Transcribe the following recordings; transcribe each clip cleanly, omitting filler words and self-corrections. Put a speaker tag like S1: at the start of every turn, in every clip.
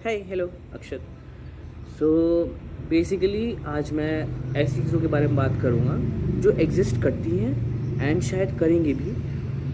S1: Hi hello अक्षत। So basically आज मैं ऐसी चीज़ों के बारे में बात करूँगा जो एग्जिस्ट करती हैं एंड शायद करेंगे भी,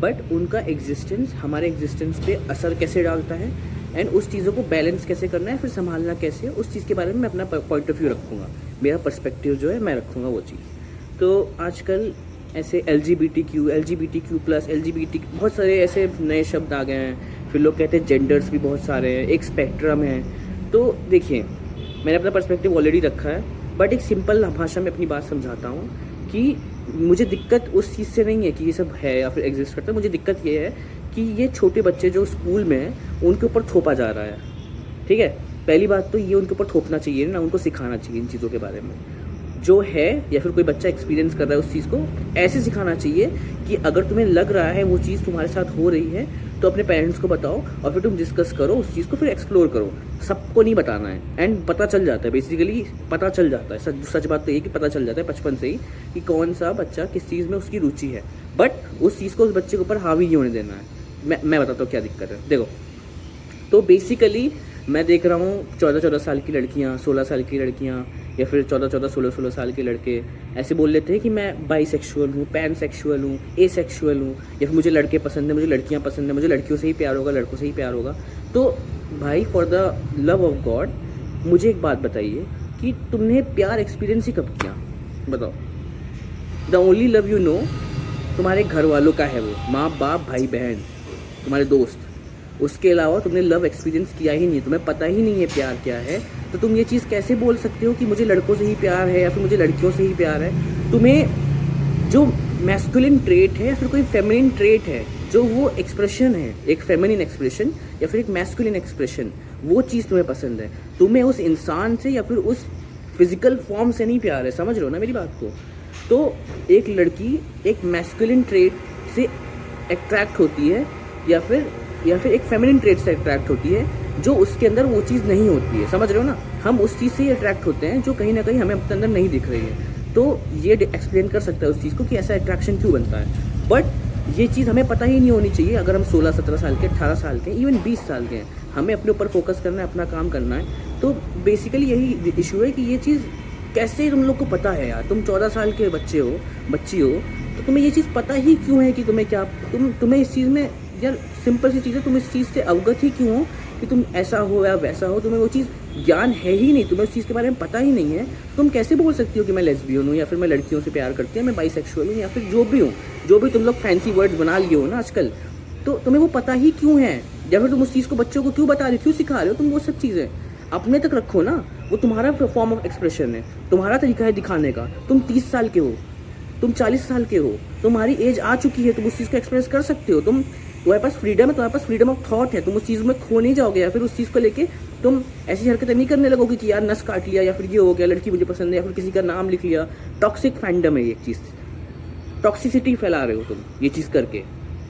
S1: बट उनका एग्जिस्टेंस हमारे एग्जिस्टेंस पे असर कैसे डालता है एंड उस चीज़ों को बैलेंस कैसे करना है, फिर संभालना कैसे है, उस चीज़ के बारे में मैं अपना पॉइंट ऑफ व्यू रखूँगा। मेरा पर्सपेक्टिव जो है मैं रखूँगा वो चीज़। तो आजकल ऐसे LGBTQ+, LGBT बहुत सारे ऐसे नए शब्द आ गए हैं। फिर लोग कहते हैं जेंडर्स भी बहुत सारे हैं, एक स्पेक्ट्रम है। तो देखिए, मैंने अपना पर्सपेक्टिव ऑलरेडी रखा है, बट एक सिंपल भाषा में अपनी बात समझाता हूँ कि मुझे दिक्कत उस चीज़ से नहीं है कि ये सब है या फिर एग्जिस्ट करता है। मुझे दिक्कत ये है कि ये छोटे बच्चे जो स्कूल में हैं उनके ऊपर थोपा जा रहा है। ठीक है, पहली बात तो ये उनके ऊपर थोपना चाहिए ना, उनको सिखाना चाहिए इन चीज़ों के बारे में जो है, या फिर कोई बच्चा एक्सपीरियंस कर रहा है उस चीज़ को ऐसे सिखाना चाहिए कि अगर तुम्हें लग रहा है वो चीज़ तुम्हारे साथ हो रही है तो अपने पेरेंट्स को बताओ और फिर तुम डिस्कस करो उस चीज़ को, फिर एक्सप्लोर करो। सबको नहीं बताना है एंड पता चल जाता है, बेसिकली पता चल जाता है। सच बात तो ये कि पता चल जाता है बचपन से ही कि कौन सा बच्चा किस चीज़ में उसकी रुचि है, बट उस चीज़ को उस बच्चे के ऊपर हावी नहीं होने देना है। मैं बताता हूँ क्या दिक्कत है। देखो, तो बेसिकली मैं देख रहा हूँ 14-14 साल की लड़कियाँ, 16 साल की लड़कियाँ, या फिर 14-14, 16-16 साल के लड़के ऐसे बोल लेते हैं कि मैं बाईसेक्सुअल हूँ, पैनसेक्सुअल हूँ, एसेक्सुअल हूँ, या फिर मुझे लड़के पसंद है, मुझे लड़कियाँ पसंद है, मुझे लड़कियों से ही प्यार होगा, लड़कों से ही प्यार होगा। तो भाई, for the love of God, मुझे एक बात बताइए कि तुमने प्यार एक्सपीरियंस ही कब किया? बताओ। The only love you know तुम्हारे घर वालों का है, वो माँ बाप भाई बहन तुम्हारे दोस्त। उसके अलावा तुमने लव एक्सपीरियंस किया ही नहीं, तुम्हें पता ही नहीं है प्यार क्या है। तो तुम ये चीज़ कैसे बोल सकते हो कि मुझे लड़कों से ही प्यार है या फिर मुझे लड़कियों से ही प्यार है? तुम्हें जो मैस्कुलिन ट्रेट है या फिर कोई फेमिनिन ट्रेट है, जो वो एक्सप्रेशन है, एक फेमिनिन एक्सप्रेशन या फिर एक मैस्कुलिन एक्सप्रेशन, वो चीज़ तुम्हें पसंद है। तुम्हें उस इंसान से या फिर उस फिजिकल फॉर्म से नहीं प्यार है। समझ रहे हो ना मेरी बात को? तो एक लड़की एक मैस्कुलिन ट्रेट से अट्रैक्ट होती है या फिर एक फेमिनिन ट्रेट से अट्रैक्ट होती है जो उसके अंदर वो चीज़ नहीं होती है। समझ रहे हो ना? हम उस चीज़ से ही अट्रैक्ट होते हैं जो कहीं ना कहीं हमें अपने अंदर नहीं दिख रही है। तो ये एक्सप्लेन कर सकता है उस चीज़ को कि ऐसा अट्रैक्शन क्यों बनता है। बट ये चीज़ हमें पता ही नहीं होनी चाहिए। अगर हम 16-17 साल के, 18 साल के, इवन 20 साल के हैं, हमें अपने ऊपर फोकस करना है, अपना काम करना है। तो बेसिकली यही इशू है कि ये चीज़ कैसे तुम लोग को पता है यार। तुम 14 साल के बच्चे हो, बच्ची हो, तो तुम्हें ये चीज़ पता ही क्यों है कि तुम्हें क्या, तुम्हें इस चीज़ में, यार सिंपल सी चीज़ है, तुम इस चीज़ से अवगत ही क्यों हो कि तुम ऐसा हो या वैसा हो? तुम्हें वो चीज़ ज्ञान है ही नहीं, तुम्हें उस चीज़ के बारे में पता ही नहीं है। तुम कैसे बोल सकती हो कि मैं लेस्बियन हूँ या फिर मैं लड़कियों से प्यार करती हूँ, मैं बाईसेक्सुअल हूँ, या फिर जो भी हूँ, जो भी तुम लोग फैंसी वर्ड्स बना लिए हो ना आजकल। तो तुम्हें वो पता ही क्यों है? या फिर तुम उस चीज़ को बच्चों को क्यों बता रहे हो, क्यों सिखा रहे हो? तुम वो सब चीज़ें अपने तक रखो ना। वो तुम्हारा फॉर्म ऑफ एक्सप्रेशन है, तुम्हारा तरीका है दिखाने का। तुम 30 साल के हो, तुम 40 साल के हो, तुम्हारी एज आ चुकी है, तुम उस चीज़ को एक्सप्रेस कर सकते हो। तुम्हारे पास फ्रीडम है, तुम्हारे पास फ्रीडम ऑफ थॉट है। तुम उस चीज़ में खो नहीं जाओगे, या फिर उस चीज़ को लेके तुम ऐसी हरकतें नहीं करने लगोगे कि यार नस काट लिया, या फिर ये हो गया, लड़की मुझे पसंद है, या फिर किसी का नाम लिख लिया। टॉक्सिक फैंडम है ये चीज़, टॉक्सिसिटी फैला रहे हो तुम ये चीज़ करके,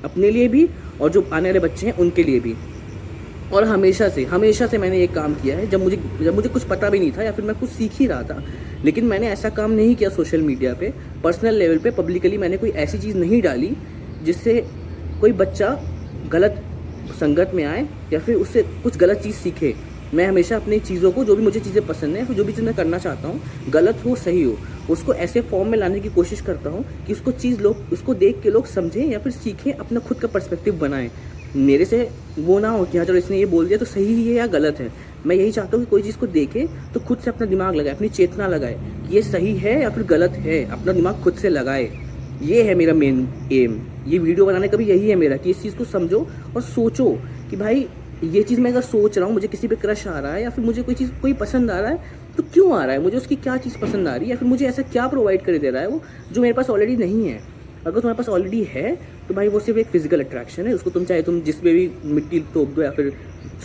S1: अपने लिए भी और जो आने वाले बच्चे हैं उनके लिए भी। और हमेशा से मैंने एक काम किया है, जब मुझे कुछ पता भी नहीं था या फिर मैं कुछ सीख ही रहा था, लेकिन मैंने ऐसा काम नहीं किया सोशल मीडिया पे, पर्सनल लेवल पे, पब्लिकली मैंने कोई ऐसी चीज़ नहीं डाली जिससे कोई बच्चा गलत संगत में आए या फिर उससे कुछ गलत चीज़ सीखे। मैं हमेशा अपनी चीज़ों को, जो भी मुझे चीज़ें पसंद है, फिर जो भी चीज़ मैं करना चाहता हूँ, गलत हो सही हो, उसको ऐसे फॉर्म में लाने की कोशिश करता हूँ कि उसको देख के लोग समझें या फिर सीखें, अपना खुद का पर्सपेक्टिव बनाएं। मेरे से वो ना हो कि हाँ चलो इसने ये बोल दिया तो सही ही है या गलत है। मैं यही चाहता हूँ कि कोई चीज़ को देखे तो खुद से अपना दिमाग लगाए, अपनी चेतना लगाए कि ये सही है या फिर गलत है, अपना दिमाग खुद से लगाए। ये है मेरा मेन एम। ये वीडियो बनाने का भी यही है मेरा, कि इस चीज़ को समझो और सोचो कि भाई ये चीज़ मैं अगर सोच रहा हूँ, मुझे किसी पे क्रश आ रहा है या फिर मुझे कोई चीज़ कोई पसंद आ रहा है, तो क्यों आ रहा है, मुझे उसकी क्या चीज़ पसंद आ रही है, या फिर मुझे ऐसा क्या प्रोवाइड कर दे रहा है वो जो मेरे पास ऑलरेडी नहीं है। अगर तुम्हारे पास ऑलरेडी है तो भाई वो सिर्फ एक फिजिकल अट्रैक्शन है, उसको तुम जिसमें भी मिट्टी तोप दो या फिर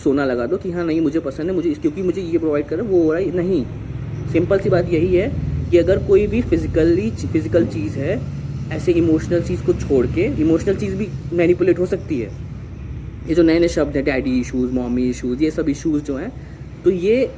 S1: सोना लगा दो कि हाँ नहीं मुझे पसंद है, मुझे क्योंकि मुझे ये प्रोवाइड कर रहा है, वो हो रहा है नहीं। सिंपल सी बात यही है कि अगर कोई भी फिजिकल चीज़ है, ऐसे इमोशनल चीज़ को छोड़ के, इमोशनल चीज़ भी मैनिपुलेट हो सकती है। ये जो नए नए शब्द हैं, डैडी इशूज़, मॉमी इशूज़, ये सब इशूज़ जो हैं, तो ये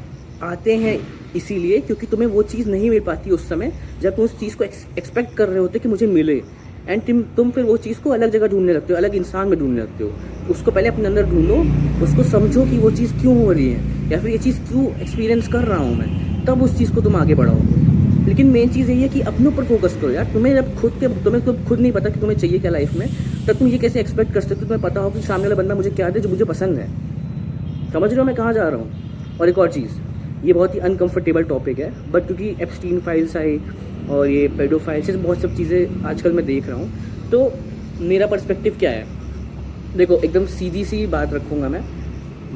S1: आते हैं इसीलिए क्योंकि तुम्हें वो चीज़ नहीं मिल पाती उस समय जब तुम उस चीज़ को एक्सपेक्ट कर रहे होते कि मुझे मिले। एंड तुम फिर वो चीज़ को अलग जगह ढूंढने लगते हो, अलग इंसान में ढूंढने लगते हो। उसको पहले अपने अंदर ढूंढो, उसको समझो कि वो चीज़ क्यों हो रही है या फिर ये चीज़ क्यों एक्सपीरियंस कर रहा हूँ मैं, तब उस चीज़ को तुम आगे बढ़ाओ। लेकिन मेन चीज़ यही है कि अपने ऊपर फोकस करो यार। तुम्हें जब तुम्हें खुद नहीं पता कि तुम्हें चाहिए क्या लाइफ में, तब तुम ये कैसे एक्सपेक्ट कर सकते हो तुम्हें पता हो कि सामने वाला बंदा मुझे क्या दे जो मुझे पसंद है। समझ रहे हो मैं कहाँ जा रहा हूँ। और एक और चीज़, ये बहुत ही अनकंफर्टेबल टॉपिक है, बट क्योंकि एप्स्टीन फाइल्स आई और ये पेडोफाइल्स, बहुत सब चीज़ें आजकल मैं देख रहा हूँ, तो मेरा पर्सपेक्टिव क्या है। देखो एकदम सीधी सी बात रखूँगा मैं,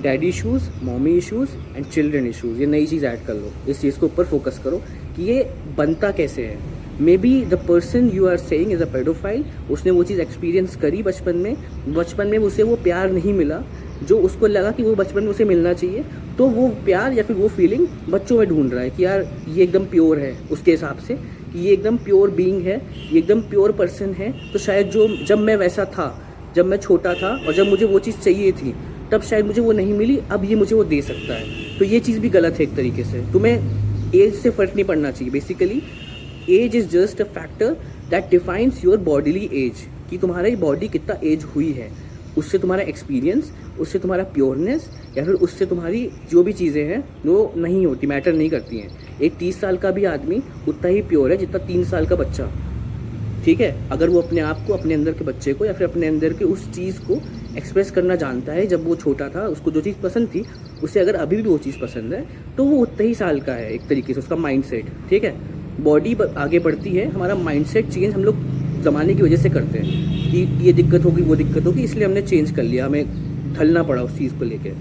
S1: daddy issues, mommy issues and children issues, ये नई चीज़ ऐड कर लो। इस चीज़ को ऊपर फोकस करो कि ये बनता कैसे है। Maybe the person you are saying is a pedophile, उसने वो चीज़ एक्सपीरियंस करी बचपन में उसे वो प्यार नहीं मिला जो उसको लगा कि वो बचपन में उसे मिलना चाहिए, तो वो प्यार या फिर वो फीलिंग बच्चों में ढूंढ रहा है कि यार ये एकदम प्योर है उसके हिसाब से, कि ये एकदम प्योर बीइंग है, ये एकदम प्योर पर्सन है। तो शायद जब मैं वैसा था, जब मैं छोटा था और जब मुझे वो चीज़ चाहिए थी, तब शायद मुझे वो नहीं मिली, अब ये मुझे वो दे सकता है। तो ये चीज़ भी गलत है एक तरीके से। तुम्हें एज से फ़र्क नहीं पड़ना चाहिए। Basically age is just a factor that defines your bodily age, कि तुम्हारी बॉडी कितना एज हुई है, उससे तुम्हारा एक्सपीरियंस, उससे तुम्हारा प्योरनेस या फिर उससे तुम्हारी जो भी चीज़ें हैं वो नहीं होती, मैटर नहीं करती हैं। एक 30 साल का भी आदमी उतना ही प्योर है जितना 3 साल का बच्चा, ठीक है, अगर वो अपने आप को, अपने अंदर के बच्चे को या फिर अपने अंदर के उस चीज़ को एक्सप्रेस करना जानता है। जब वो छोटा था उसको जो चीज़ पसंद थी, उसे अगर अभी भी वो चीज़ पसंद है, तो वो उतना ही साल का है एक तरीके से, उसका माइंडसेट, ठीक है। बॉडी आगे बढ़ती है, हमारा माइंडसेट चेंज हम लोग ज़माने की वजह से करते हैं कि ये दिक्कत होगी, वो दिक्कत होगी, इसलिए हमने चेंज कर लिया, हमें ढलना पड़ा उस चीज़ को लेकर।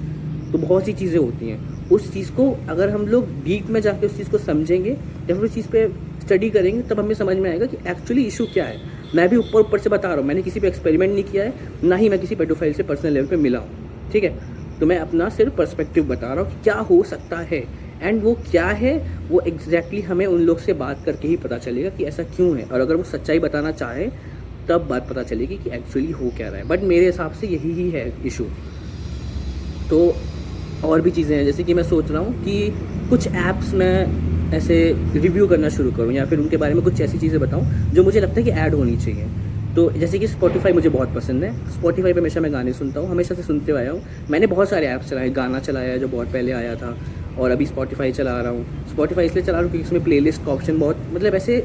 S1: तो बहुत सी चीज़ें होती हैं, उस चीज़ को अगर हम लोग डीप में जाके उस चीज़ को समझेंगे या फिर उस चीज़ पे स्टडी करेंगे, तब हमें समझ में आएगा कि एक्चुअली इशू क्या है। मैं भी ऊपर से बता रहा हूँ, मैंने किसी पे एक्सपेरिमेंट नहीं किया है, ना ही मैं किसी पेडोफाइल से पर्सनल लेवल पे मिला हूँ, ठीक है। तो मैं अपना सिर्फ पर्सपेक्टिव बता रहा हूँ कि क्या हो सकता है, एंड वो क्या है वो एग्जैक्टली हमें उन लोग से बात करके ही पता चलेगा कि ऐसा क्यों है। और अगर वो सच्चाई बताना चाहे तब बात पता चलेगी कि एक्चुअली हो क्या रहा है। बट मेरे हिसाब से यही ही है इशू। तो और भी चीज़ें हैं, जैसे कि मैं सोच रहा हूँ कि कुछ ऐप्स में ऐसे रिव्यू करना शुरू करूँ या फिर उनके बारे में कुछ ऐसी चीज़ें बताऊँ जो मुझे लगता है कि ऐड होनी चाहिए। तो जैसे कि स्पॉटिफाई मुझे बहुत पसंद है, स्पॉटिफाई पे हमेशा मैं गाने सुनता हूँ, हमेशा से सुनते आया हूँ। मैंने बहुत सारे ऐप्स चलाए, गाना चलाया है जो बहुत पहले आया था, और अभी स्पॉटिफाई चला रहा हूँ। स्पॉटिफाई इसलिए चला रहा हूँ क्योंकि इसमें प्लेलिस्ट का ऑप्शन बहुत, मतलब ऐसे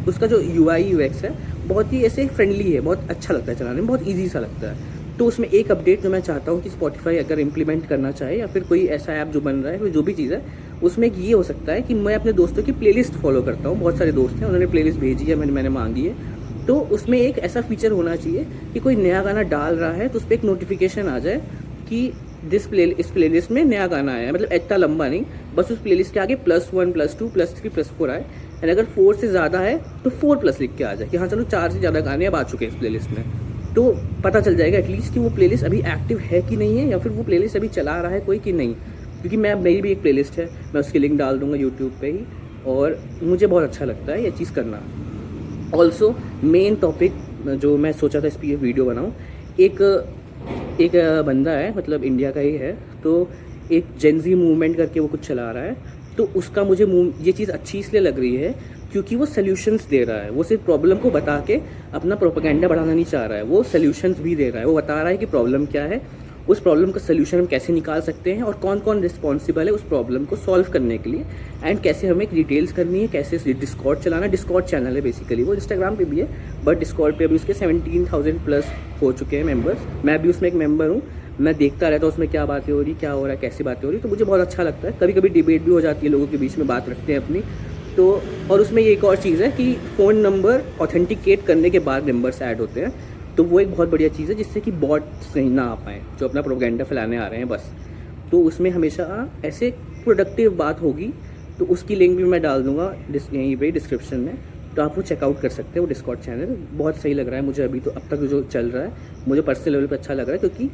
S1: उसका जो UI UX है बहुत ही ऐसे फ्रेंडली है, बहुत अच्छा लगता है चलाने में, बहुत ईजी सा लगता है। तो उसमें एक अपडेट जो मैं चाहता हूँ कि स्पॉटिफाई अगर इम्प्लीमेंट करना चाहे या फिर कोई ऐसा ऐप जो बन रहा है, कोई जो भी चीज़ है, उसमें एक ये हो सकता है कि मैं अपने दोस्तों की प्लेलिस्ट फॉलो करता हूँ। बहुत सारे दोस्त हैं, उन्होंने प्लेलिस्ट भेजी है, मैंने मांगी है। तो उसमें एक ऐसा फीचर होना चाहिए कि कोई नया गाना डाल रहा है तो उस पर एक नोटिफिकेशन आ जाए कि इस प्लेलिस्ट में नया गाना आया है। मतलब इतना लंबा नहीं, बस उस प्लेलिस्ट के आगे +1 +2 +3 +4 आए, एंड अगर 4 से ज़्यादा है तो 4+ लिख के आ जाए कि हाँ चलो 4 से ज़्यादा गाने अब आ चुके हैं इस प्लेलिस्ट में। तो पता चल जाएगा एटलीस्ट कि वो प्लेलिस्ट अभी एक्टिव है कि नहीं है, या फिर वो प्लेलिस्ट अभी चला रहा है कोई कि नहीं। क्योंकि मेरी भी एक प्लेलिस्ट है, मैं उसकी लिंक डाल दूँगा यूट्यूब पे ही, और मुझे बहुत अच्छा लगता है ये चीज़ करना। ऑल्सो मेन टॉपिक जो मैं सोचा था इस पर वीडियो बनाऊँ, एक बंदा है, मतलब इंडिया का ही है, तो एक जेनजी मूवमेंट करके वो कुछ चला रहा है। तो उसका मुझे ये चीज़ अच्छी इसलिए लग रही है क्योंकि वो सॉल्यूशंस दे रहा है। वो सिर्फ प्रॉब्लम को बता के अपना प्रोपेगेंडा बढ़ाना नहीं चाह रहा है, वो सॉल्यूशंस भी दे रहा है। वो बता रहा है कि प्रॉब्लम क्या है, उस प्रॉब्लम का सॉल्यूशन हम कैसे निकाल सकते हैं, और कौन कौन रिस्पॉन्सिबल है उस प्रॉब्लम को सॉल्व करने के लिए, एंड कैसे हमें डिटेल्स करनी है, कैसे डिस्कॉर्ड चलाना। डिस्कॉर्ड चैनल है बेसिकली, वो इंस्टाग्राम पे भी है, बट डिस्कॉर्ड पे अभी उसके 17,000+ हो चुके हैं मेंबर्स। मैं भी उसमें एक मेंबर हूँ, मैं देखता रहता हूँ उसमें क्या बातें हो रही, क्या हो रहा है, कैसी बातें हो रही, तो मुझे बहुत अच्छा लगता है। कभी कभी डिबेट भी हो जाती है, लोगों के बीच में बात रखते हैं अपनी। तो और उसमें ये एक और चीज़ है कि फ़ोन नंबर ऑथेंटिकेट करने के बाद नंबर्स ऐड होते हैं, तो वो एक बहुत बढ़िया चीज़ है जिससे कि बॉट्स नहीं ना आ पाएँ जो अपना प्रोपेगेंडा फैलाने आ रहे हैं बस। तो उसमें हमेशा ऐसे प्रोडक्टिव बात होगी, तो उसकी लिंक भी मैं डाल दूँगा यहीं पे डिस्क्रिप्शन में, तो आप वो चेकआउट कर सकते हैं। वो डिस्कॉर्ड चैनल बहुत सही लग रहा है मुझे अभी, तो अब तक जो चल रहा है मुझे पर्सनल लेवल पे अच्छा लग रहा है, क्योंकि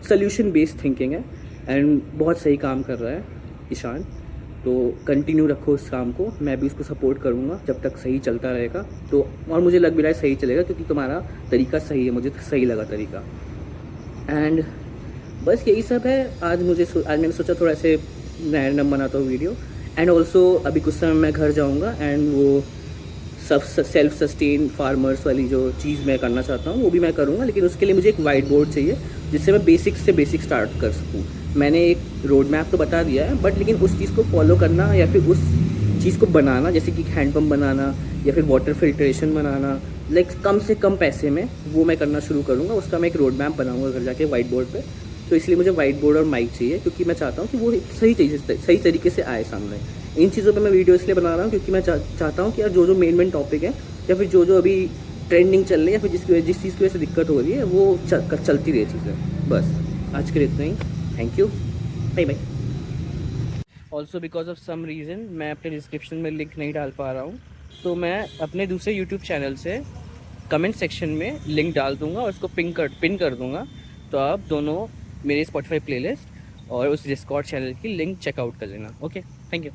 S1: सोल्यूशन बेस्ड थिंकिंग है एंड बहुत सही काम कर रहा है ईशान। तो कंटिन्यू रखो इस काम को, मैं भी उसको सपोर्ट करूँगा जब तक सही चलता रहेगा। तो और मुझे लग भी रहा है सही चलेगा, क्योंकि तुम्हारा तरीका सही है, मुझे सही लगा तरीका। एंड बस यही सब है। आज मैंने सोचा थोड़ा ऐसे रैंडम बनाता हूँ वीडियो। एंड ऑल्सो अभी कुछ समय मैं घर जाऊँगा, एंड वो सेल्फ सस्टेन फार्मर्स वाली जो चीज़ मैं करना चाहता हूँ वो भी मैं करूँगा, लेकिन उसके लिए मुझे एक वाइट बोर्ड चाहिए जिससे मैं बेसिक से बेसिक स्टार्ट कर सकूँ। मैंने एक रोड मैप तो बता दिया है, बट लेकिन उस चीज़ को फॉलो करना या फिर उस चीज़ को बनाना, जैसे कि हैंडपम्प बनाना या फिर वाटर फिल्ट्रेशन बनाना, लाइक कम से कम पैसे में वो मैं करना शुरू करूँगा। उसका मैं एक रोड मैप बनाऊँगा घर जाके वाइट बोर्ड पे। तो इसलिए मुझे वाइट बोर्ड और माइक चाहिए, क्योंकि मैं चाहता हूँ कि वो सही तरीके से आए सामने। इन चीज़ों पे मैं वीडियो इसलिए बना रहा हूँ क्योंकि मैं चाहता हूँ कि यार जो मेन टॉपिक है या फिर जो अभी ट्रेंडिंग चल रही है या फिर जिस चीज़ की वजह से दिक्कत हो रही है वो चलती रही चीज़ें। बस आज के लिए इतना ही। Thank you, bye bye. Also because of some reason मैं अपने डिस्क्रिप्शन में लिंक नहीं डाल पा रहा हूँ, तो मैं अपने दूसरे यूट्यूब चैनल से कमेंट सेक्शन में लिंक डाल दूँगा और उसको पिन कर दूँगा। तो आप दोनों मेरे स्पॉटिफाई प्लेलिस्ट और उस डिस्कॉर्ड चैनल की लिंक चेकआउट कर लेना। Okay, thank you.